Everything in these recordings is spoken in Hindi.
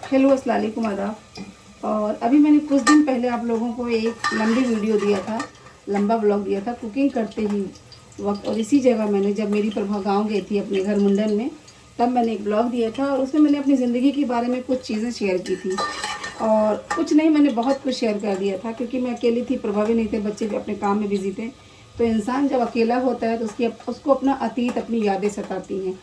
हेलो अस्सलाम वालेकुम आदाब। और अभी मैंने कुछ दिन पहले आप लोगों को एक लंबी वीडियो दिया था, लंबा ब्लॉग दिया था कुकिंग करते ही वक्त। और इसी जगह मैंने जब मेरी प्रभा गांव गई थी अपने घर मुंडन में, तब मैंने एक ब्लॉग दिया था और उसमें मैंने अपनी ज़िंदगी के बारे में कुछ चीज़ें शेयर की थी। और कुछ नहीं, मैंने बहुत कुछ शेयर कर दिया था क्योंकि मैं अकेली थी, प्रभा भी नहीं थे, बच्चे भी अपने काम में बिजी थे। तो इंसान जब अकेला होता है तो उसको अपना अतीत, अपनी यादें सताती हैं।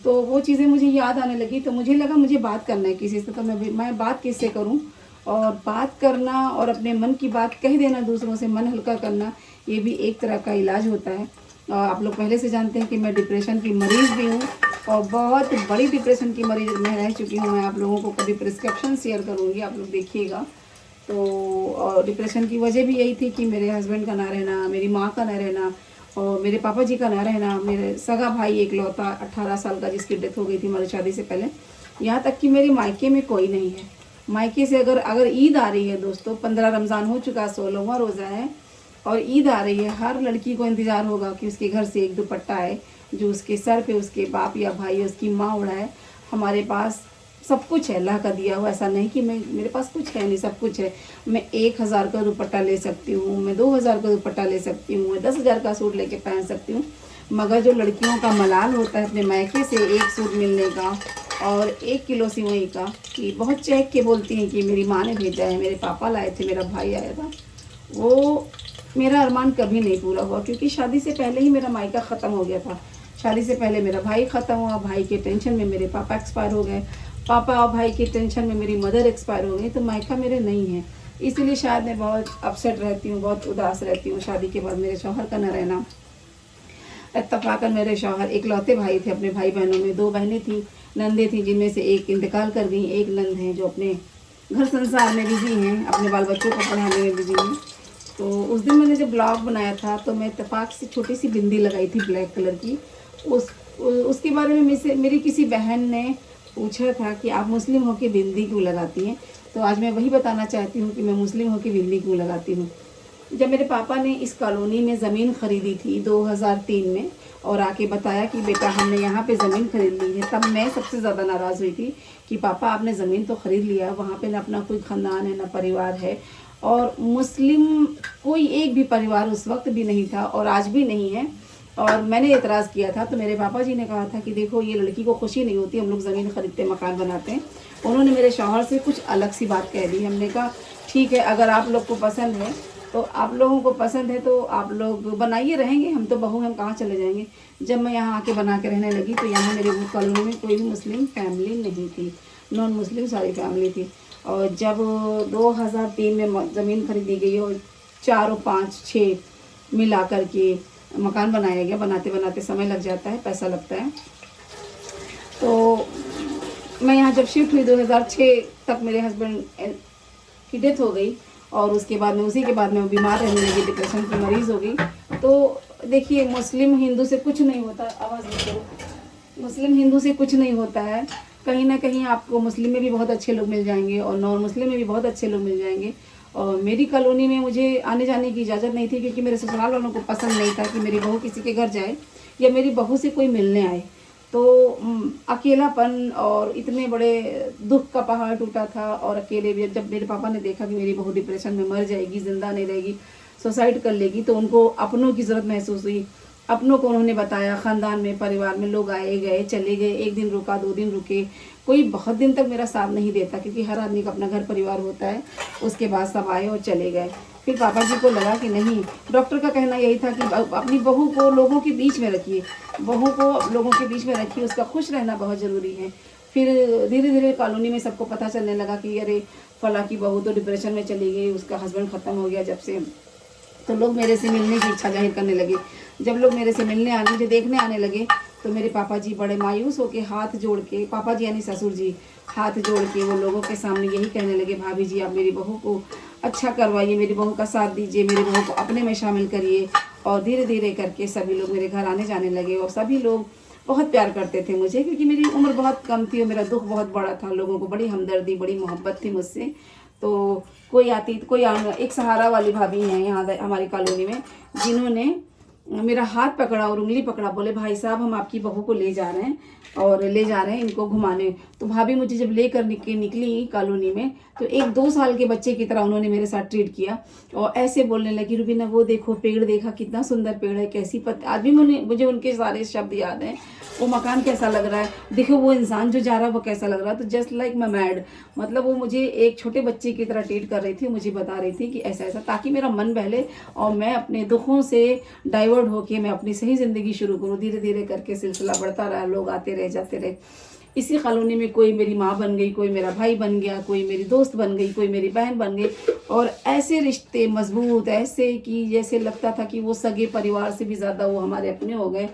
तो वो चीज़ें मुझे याद आने लगी, तो मुझे लगा मुझे बात करना है किसी से। तो मैं बात किससे करूं? और बात करना और अपने मन की बात कह देना, दूसरों से मन हल्का करना, ये भी एक तरह का इलाज होता है। आप लोग पहले से जानते हैं कि मैं डिप्रेशन की मरीज़ भी हूँ और बहुत बड़ी डिप्रेशन की मरीज मैं रह चुकी हूँ। मैं आप लोगों को कभी प्रिस्क्रिप्शन शेयर करूँगी, आप लोग देखिएगा। तो और डिप्रेशन की वजह भी यही थी कि मेरे हस्बैंड का ना रहना, मेरी माँ का ना रहना और मेरे पापा जी का ना रहना, मेरे सगा भाई एकलौता 18 साल का जिसकी डेथ हो गई थी हमारी शादी से पहले। यहाँ तक कि मेरे मायके में कोई नहीं है। मायके से अगर ईद आ रही है दोस्तों, 15 रमज़ान हो चुका, 16वां रोज़ा है और ईद आ रही है, हर लड़की को इंतज़ार होगा कि उसके घर से एक दुपट्टा आए जो उसके सर पे उसके बाप या भाई, उसकी माँ उड़ाए। हमारे पास सब कुछ है अल्लाह का दिया हुआ, ऐसा नहीं कि मेरे पास कुछ है नहीं, सब कुछ है। मैं 1,000 का दुपट्टा ले सकती हूँ, मैं 2,000 का दुपट्टा ले सकती हूँ, मैं 10,000 का सूट लेके पहन सकती हूँ। मगर जो लड़कियों का मलाल होता है अपने मायके से एक सूट मिलने का और 1 किलो सिवई का, कि बहुत चहक के बोलती हैं कि मेरी माँ ने भेजा है, मेरे पापा लाए थे, मेरा भाई आया था, वो मेरा अरमान कभी नहीं पूरा हुआ। क्योंकि शादी से पहले ही मेरा मायका ख़त्म हो गया था। शादी से पहले मेरा भाई ख़त्म हुआ, भाई के टेंशन में मेरे पापा एक्सपायर हो गए, पापा और भाई की टेंशन में मेरी मदर एक्सपायर हो गई। तो मायका मेरे नहीं है, इसीलिए शायद मैं बहुत अपसेट रहती हूँ, बहुत उदास रहती हूँ। शादी के बाद मेरे शौहर का न रहना, इत्तफाकन मेरे शौहर इकलौते भाई थे, अपने भाई बहनों में 2 बहनें थी, नंदे थी, जिनमें से एक इंतकाल कर गई, एक नंद है जो अपने घर संसार में बिजी हैं, अपने बाल बच्चों को पढ़ाने में बिजी हैं। तो उस दिन मैंने जब ब्लॉग बनाया था तो मैं इत्तेफाक से छोटी सी बिंदी लगाई थी ब्लैक कलर की। उसके बारे में मेरी किसी बहन ने पूछा था कि आप मुस्लिम होकर बिंदी क्यों लगाती हैं। तो आज मैं वही बताना चाहती हूँ कि मैं मुस्लिम होकर बिंदी क्यों लगाती हूँ। जब मेरे पापा ने इस कॉलोनी में ज़मीन ख़रीदी थी 2003 में और आके बताया कि बेटा हमने यहाँ पे ज़मीन ख़रीद ली है, तब मैं सबसे ज़्यादा नाराज़ हुई थी कि पापा आपने ज़मीन तो ख़रीद लिया, वहाँ पे ना अपना कोई ख़ानदान है, ना परिवार है, और मुस्लिम कोई एक भी परिवार उस वक्त भी नहीं था और आज भी नहीं है। और मैंने एतराज़ किया था तो मेरे पापा जी ने कहा था कि देखो ये लड़की को खुशी नहीं होती, हम लोग ज़मीन ख़रीदते मकान बनाते हैं। उन्होंने मेरे शौहर से कुछ अलग सी बात कह दी। हमने कहा ठीक है, अगर आप लोग को पसंद है तो आप लोगों को पसंद है तो आप लोग बनाइए, रहेंगे, हम तो बहू, हम कहाँ चले जाएंगे। जब मैं यहाँ आके बना के रहने लगी तो यहाँ मेरे कॉलोनी में कोई भी मुस्लिम फैमिली नहीं थी, नॉन मुस्लिम सारी फैमिली थी। और जब 2003 में ज़मीन खरीदी गई और 4 और 5 6 मिला करके मकान बनाया गया, बनाते बनाते समय लग जाता है, पैसा लगता है। तो मैं यहाँ जब शिफ्ट हुई 2006 तक मेरे हस्बैंड की डेथ हो गई और उसके बाद में उसी के बाद में वो बीमार रहने लगी, डिप्रेशन की मरीज़ हो गई। तो देखिए, मुस्लिम हिंदू से कुछ नहीं होता, आवाज़ नहीं करो, मुस्लिम हिंदू से कुछ नहीं होता है। कहीं ना कहीं आपको मुस्लिम में भी बहुत अच्छे लोग मिल जाएंगे और नॉन मुस्लिम में भी बहुत अच्छे लोग मिल जाएंगे। और मेरी कॉलोनी में मुझे आने जाने की इजाज़त नहीं थी क्योंकि मेरे ससुराल वालों को पसंद नहीं था कि मेरी बहू किसी के घर जाए या मेरी बहू से कोई मिलने आए। तो अकेलापन और इतने बड़े दुख का पहाड़ टूटा था। और अकेले भी जब मेरे पापा ने देखा कि मेरी बहू डिप्रेशन में मर जाएगी, ज़िंदा नहीं रहेगी, सुसाइड कर लेगी, तो उनको अपनों की ज़रूरत महसूस हुई। अपनों को उन्होंने बताया, ख़ानदान में परिवार में लोग आए गए चले गए, 1 दिन रुका, 2 दिन रुके, कोई बहुत दिन तक मेरा साथ नहीं देता क्योंकि हर आदमी का अपना घर परिवार होता है। उसके बाद सब आए और चले गए। फिर पापा जी को लगा कि नहीं, डॉक्टर का कहना यही था कि अपनी बहू को लोगों के बीच में रखिए, बहू को लोगों के बीच में रखिए, उसका खुश रहना बहुत ज़रूरी है। फिर धीरे धीरे कॉलोनी में सबको पता चलने लगा कि अरे फला की बहू तो डिप्रेशन में चली गई, उसका हस्बैंड ख़त्म हो गया जब से। तो लोग मेरे से मिलने की इच्छा जाहिर करने लगे। जब लोग मेरे से मिलने आने, मुझे देखने आने लगे, तो मेरे पापा जी बड़े मायूस होके हाथ जोड़ के, पापा जी यानी ससुर जी, हाथ जोड़ के वो लोगों के सामने यही कहने लगे, भाभी जी आप मेरी बहू को अच्छा करवाइए, मेरी बहू का साथ दीजिए, मेरी बहू को अपने में शामिल करिए। और धीरे धीरे करके सभी लोग मेरे घर आने जाने लगे और सभी लोग बहुत प्यार करते थे मुझे क्योंकि मेरी उम्र बहुत कम थी और मेरा दुख बहुत बड़ा था। लोगों को बड़ी हमदर्दी, बड़ी मोहब्बत थी मुझसे। तो कोई आती, कोई एक सहारा वाली भाभी हैं यहाँ हमारी कॉलोनी में, जिन्होंने मेरा हाथ पकड़ा और उंगली पकड़ा, बोले भाई साहब हम आपकी बहू को ले जा रहे हैं और ले जा रहे हैं इनको घुमाने। तो भाभी मुझे जब लेकर निकली कॉलोनी में, तो एक 2 साल के बच्चे की तरह उन्होंने मेरे साथ ट्रीट किया और ऐसे बोलने लगी, रुबीना वो देखो पेड़ देखा, कितना सुंदर पेड़ है, कैसी पत्ती। आज भी मुझे उनके सारे शब्द याद हैं। वो मकान कैसा लग रहा है, देखो वो इंसान जो जा रहा है वो कैसा लग रहा है। तो जस्ट लाइक मैं मैड, मतलब वो मुझे एक छोटे बच्चे की तरह ट्रीट कर रही थी, मुझे बता रही थी कि ऐसा ऐसा, ताकि मेरा मन बहले और मैं अपने दुखों से डाइवर्ट होके मैं अपनी सही ज़िंदगी शुरू करूँ। धीरे धीरे करके सिलसिला बढ़ता रहा, लोग आते रहे जाते रहे। इसी कॉलोनी में कोई मेरी माँ बन गई, कोई मेरा भाई बन गया, कोई मेरी दोस्त बन गई, कोई मेरी बहन बन गई। और ऐसे रिश्ते मजबूत, ऐसे कि जैसे लगता था कि वो सगे परिवार से भी ज़्यादा वो हमारे अपने हो गए।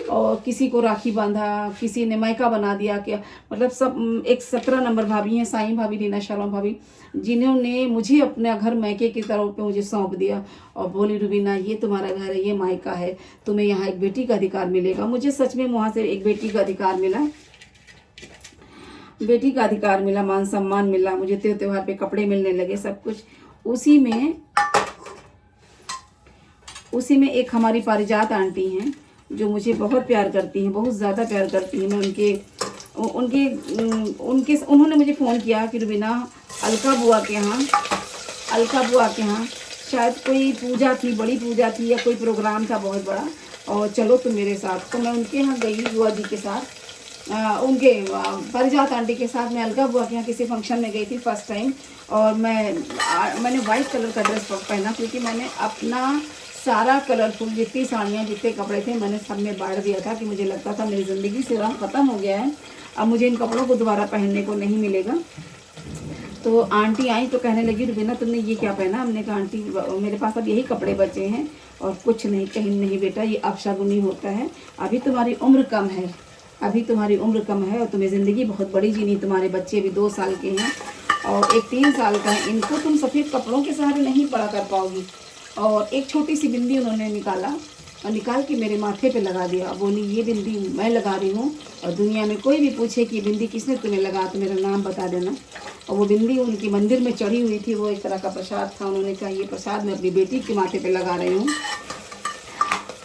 और किसी को राखी बांधा, किसी ने मायका बना दिया, क्या मतलब सब। एक 17 नंबर भाभी हैं, साईं भाभी, रीना शर्मा भाभी, जिन्होंने मुझे अपना घर मायके की तरह पे मुझे सौंप दिया और बोली, रुबीना ये तुम्हारा घर है, ये मायका है, तुम्हें यहाँ एक बेटी का अधिकार मिलेगा। मुझे सच में वहाँ से एक बेटी का अधिकार मिला, बेटी का अधिकार मिला, मान सम्मान मिला, मुझे त्योहार पे कपड़े मिलने लगे, सब कुछ। उसी में एक हमारी पारिजात आंटी हैं जो मुझे बहुत प्यार करती हैं, बहुत ज़्यादा प्यार करती हैं। मैं उन्होंने मुझे फ़ोन किया कि रुबीना अलका बुआ के यहाँ शायद कोई पूजा थी, बड़ी पूजा थी या कोई प्रोग्राम था बहुत बड़ा, और चलो तुम मेरे साथ। तो मैं उनके यहाँ गई बुआ जी के साथ, उनके पारिजात आंटी के साथ। मैं अलका बुआ के यहाँ किसी फंक्शन में गई थी फर्स्ट टाइम, और मैंने वाइट कलर का ड्रेस पहना, क्योंकि मैंने अपना सारा कलरफुल जितनी साड़ियाँ जितने कपड़े थे मैंने सब में बांट दिया था, कि मुझे लगता था मेरी ज़िंदगी से रंग ख़त्म हो गया है, अब मुझे इन कपड़ों को दोबारा पहनने को नहीं मिलेगा। तो आंटी आई तो कहने लगी, रुबीना तुमने ये क्या पहना? हमने कहा आंटी मेरे पास अब यही कपड़े बचे हैं और कुछ नहीं, कहीं नहीं बेटा, ये अपशगुनी होता है, अभी तुम्हारी उम्र कम है, और तुम्हें ज़िंदगी बहुत बड़ी जीनी, तुम्हारे बच्चे अभी 2 साल के हैं और एक 3 साल का है, इनको तुम सफ़ेद कपड़ों के सहारे नहीं बड़ा कर पाओगी। और एक छोटी सी बिंदी उन्होंने निकाल के मेरे माथे पे लगा दिया। बोली ये बिंदी मैं लगा रही हूँ, और दुनिया में कोई भी पूछे कि बिंदी किसने तुम्हें लगा तो मेरा नाम बता देना। और वो बिंदी उनकी मंदिर में चढ़ी हुई थी, वो एक तरह का प्रसाद था। उन्होंने कहा ये प्रसाद मैं अपनी बेटी के माथे पे लगा रही हूँ,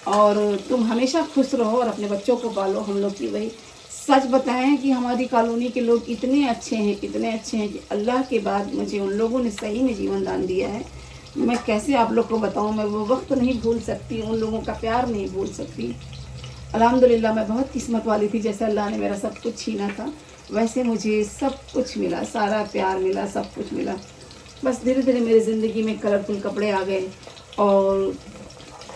और तुम हमेशा खुश रहो और अपने बच्चों को पालो। हम लोग की वही सच बताएं कि हमारी कॉलोनी के लोग इतने अच्छे हैं कि अल्लाह के बाद मुझे उन लोगों ने सही में जीवन दान दिया है। मैं कैसे आप लोग को बताऊं, मैं वो वक्त नहीं भूल सकती, उन लोगों का प्यार नहीं भूल सकती। अल्हम्दुलिल्लाह मैं बहुत किस्मत वाली थी, जैसे अल्लाह ने मेरा सब कुछ छीना था वैसे मुझे सब कुछ मिला, सारा प्यार मिला, सब कुछ मिला। बस धीरे धीरे मेरी ज़िंदगी में कलरफुल कपड़े आ गए और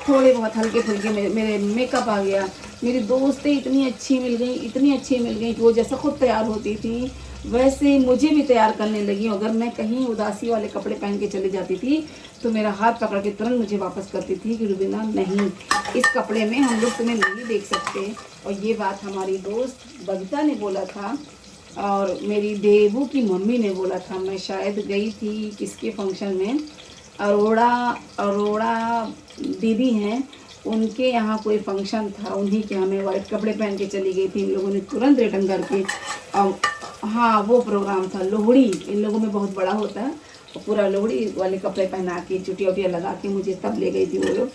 थोड़े बहुत हल्के फुल्के मेरे मेकअप आ गया। मेरी दोस्तें इतनी अच्छी मिल गई कि वो जैसा खुद तैयार होती थी वैसे मुझे भी तैयार करने लगी। अगर मैं कहीं उदासी वाले कपड़े पहन के चली जाती थी तो मेरा हाथ पकड़ के तुरंत मुझे वापस करती थी कि रुबीना नहीं, इस कपड़े में हम लोग तुम्हें नहीं देख सकते। और ये बात हमारी दोस्त बबीता ने बोला था और मेरी देवू की मम्मी ने बोला था। मैं शायद गई थी किसके फंक्शन में, अरोड़ा दीदी हैं, उनके यहाँ कोई फंक्शन था, उन्हीं के यहाँ मैं वाइट कपड़े पहन के चली गई थी। इन लोगों ने तुरंत रिटर्न करके, हाँ वो प्रोग्राम था लोहड़ी, इन लोगों में बहुत बड़ा होता है, और पूरा लोहड़ी वाले कपड़े पहना के चुटिया उटिया लगा के मुझे तब ले गई थी वो लोग।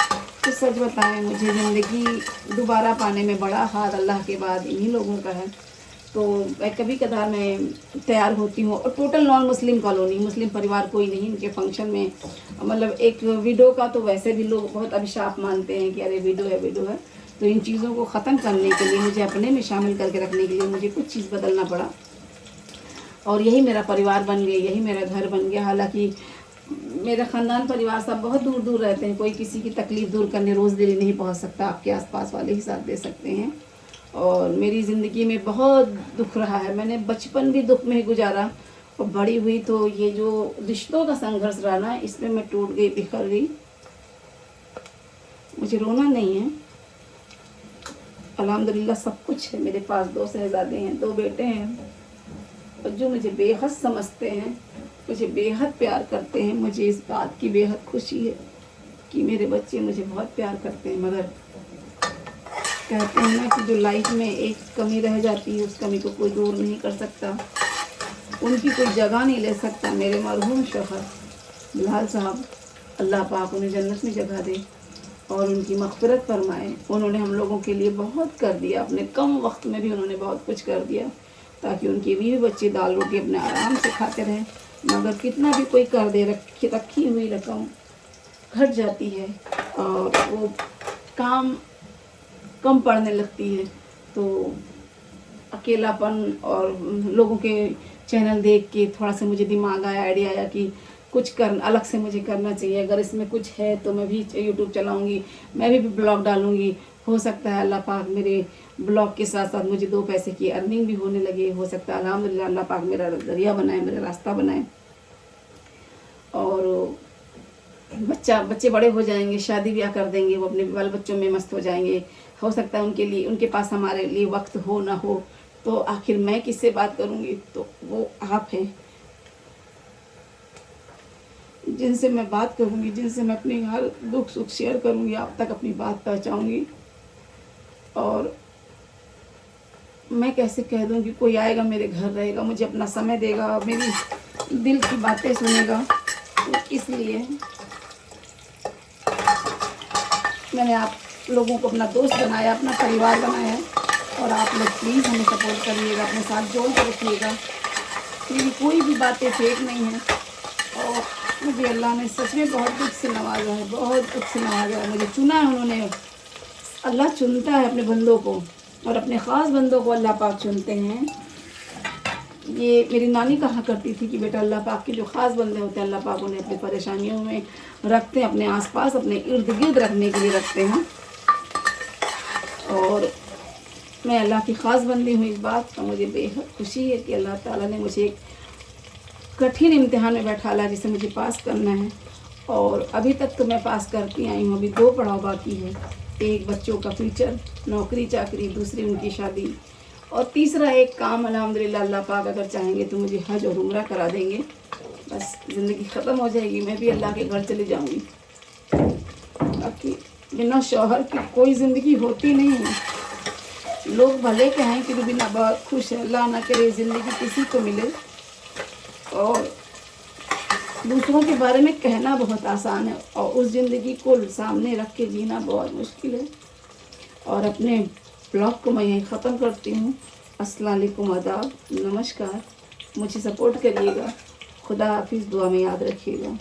तो सच बताएं मुझे ज़िंदगी दोबारा पाने में बड़ा हाथ अल्लाह के बाद इन्हीं लोगों का है। तो कभी कदार मैं तैयार होती हूँ। और टोटल नॉन मुस्लिम कॉलोनी, मुस्लिम परिवार कोई नहीं इनके फंक्शन में। मतलब एक विडो का तो वैसे भी लोग बहुत अभिशाप मानते हैं कि अरे विडो है। तो इन चीज़ों को ख़त्म करने के लिए, मुझे अपने में शामिल करके रखने के लिए मुझे कुछ चीज़ बदलना पड़ा, और यही मेरा परिवार बन गया, यही मेरा घर बन गया। हालांकि मेरा ख़ानदान परिवार सब बहुत दूर दूर रहते हैं, कोई किसी की तकलीफ़ दूर करने रोज़ दिल्ली नहीं पहुंच सकता, आपके आसपास वाले ही साथ दे सकते हैं। और मेरी ज़िंदगी में बहुत दुख रहा है, मैंने बचपन भी दुख में ही गुजारा, और बड़ी हुई तो ये जो रिश्तों का संघर्ष रहा ना, इसमें मैं टूट गई, बिखर गई। मुझे रोना नहीं है, अल्हम्दुलिल्लाह सब कुछ है मेरे पास। 2 शहजादे हैं, 2 बेटे हैं, और जो मुझे बेहद समझते हैं, मुझे बेहद प्यार करते हैं। मुझे इस बात की बेहद खुशी है कि मेरे बच्चे मुझे बहुत प्यार करते हैं। मगर कहते हैं ना कि जो लाइफ में एक कमी रह जाती है उस कमी को कोई दूर नहीं कर सकता, उनकी कोई जगह नहीं ले सकता। मेरे मरहूम शौहर बिलाल साहब, अल्लाह पाक उन्हें जन्नत में जगह दे, और उनकी मग़फ़िरत फरमाए। उन्होंने हम लोगों के लिए बहुत कर दिया, अपने कम वक्त में भी उन्होंने बहुत कुछ कर दिया ताकि उनके बीवी बच्चे दाल रोटी अपने आराम से खाते रहें। मगर कितना भी कोई कर दे, रखी हुई रकम घट जाती है और वो काम कम पड़ने लगती है। तो अकेलापन और लोगों के चैनल देख के थोड़ा सा मुझे दिमाग आया, आइडिया आया कि कुछ कर अलग से मुझे करना चाहिए। अगर इसमें कुछ है तो मैं भी यूट्यूब चलाऊँगी, मैं भी ब्लॉग डालूँगी। हो सकता है अल्लाह पाक मेरे ब्लॉग के साथ साथ मुझे 2 पैसे की अर्निंग भी होने लगे। हो सकता है अल्हम्दुलिल्लाह अल्लाह पाक मेरा ज़रिया बनाए, मेरा रास्ता बनाए। और बच्चे बड़े हो जाएंगे, शादी ब्याह कर देंगे, वो अपने बाल बच्चों में मस्त हो जाएंगे। हो सकता है उनके लिए, उनके पास हमारे लिए वक्त हो ना हो, तो आखिर मैं किससे बात करूँगी? तो वो आप हैं जिनसे मैं बात करूँगी, जिनसे मैं अपनी हर दुख सुख शेयर करूँगी, आप तक अपनी बात पहुँचाऊँगी। और मैं कैसे कह दूँ कि कोई आएगा मेरे घर रहेगा, मुझे अपना समय देगा, मेरी दिल की बातें सुनेगा। तो इसलिए मैंने आप लोगों को अपना दोस्त बनाया, अपना परिवार बनाया है। और आप लोग प्लीज़ हमें सपोर्ट करिएगा, अपने साथ जोड़ कर रखिएगा। मेरी कोई भी बातें फेक नहीं है। और मुझे अल्लाह ने सच में बहुत दुख से नवाजा है, बहुत दुख से नवाजा है। मुझे चुना है उन्होंने। अल्लाह चुनता है अपने बंदों को, और अपने ख़ास बंदों को अल्लाह पाक चुनते हैं। ये मेरी नानी कहा करती थी कि बेटा अल्लाह पाक के जो ख़ास बंदे होते हैं, अल्लाह पाक उन्हें अपनी परेशानियों में रखते हैं, अपने आसपास, अपने इर्द गिर्द रखने के लिए रखते हैं। और मैं अल्लाह की ख़ास बंदी हूँ। इस बात का मुझे बेहद खुशी है कि अल्लाह ताला ने मुझे एक कठिन इम्तिहान में बैठाला जिसे मुझे पास करना है। और अभी तक तो मैं पास करती आई हूँ, अभी 2 पड़ाव बाकी है। एक बच्चों का फ्यूचर, नौकरी चाकरी, दूसरी उनकी शादी, और तीसरा एक काम अल्हम्दुलिल्लाह अल्लाह पाक अगर चाहेंगे तो मुझे हज और उम्रा करा देंगे। बस ज़िंदगी ख़त्म हो जाएगी, मैं भी अल्लाह के घर चली जाऊँगी। बाकी बिना शौहर की कोई ज़िंदगी होती नहीं है। लोग भले कहें कि बिना बहुत खुश है, अल्लाह ना करे ज़िंदगी किसी को मिले। और दूसरों के बारे में कहना बहुत आसान है और उस ज़िंदगी को सामने रख के जीना बहुत मुश्किल है। और अपने ब्लॉग को मैं यहीं ख़त्म करती हूँ। अस्सलाम वालेकुम, आदाब, नमस्कार। मुझे सपोर्ट करिएगा। खुदा हाफिज़, दुआ में याद रखिएगा।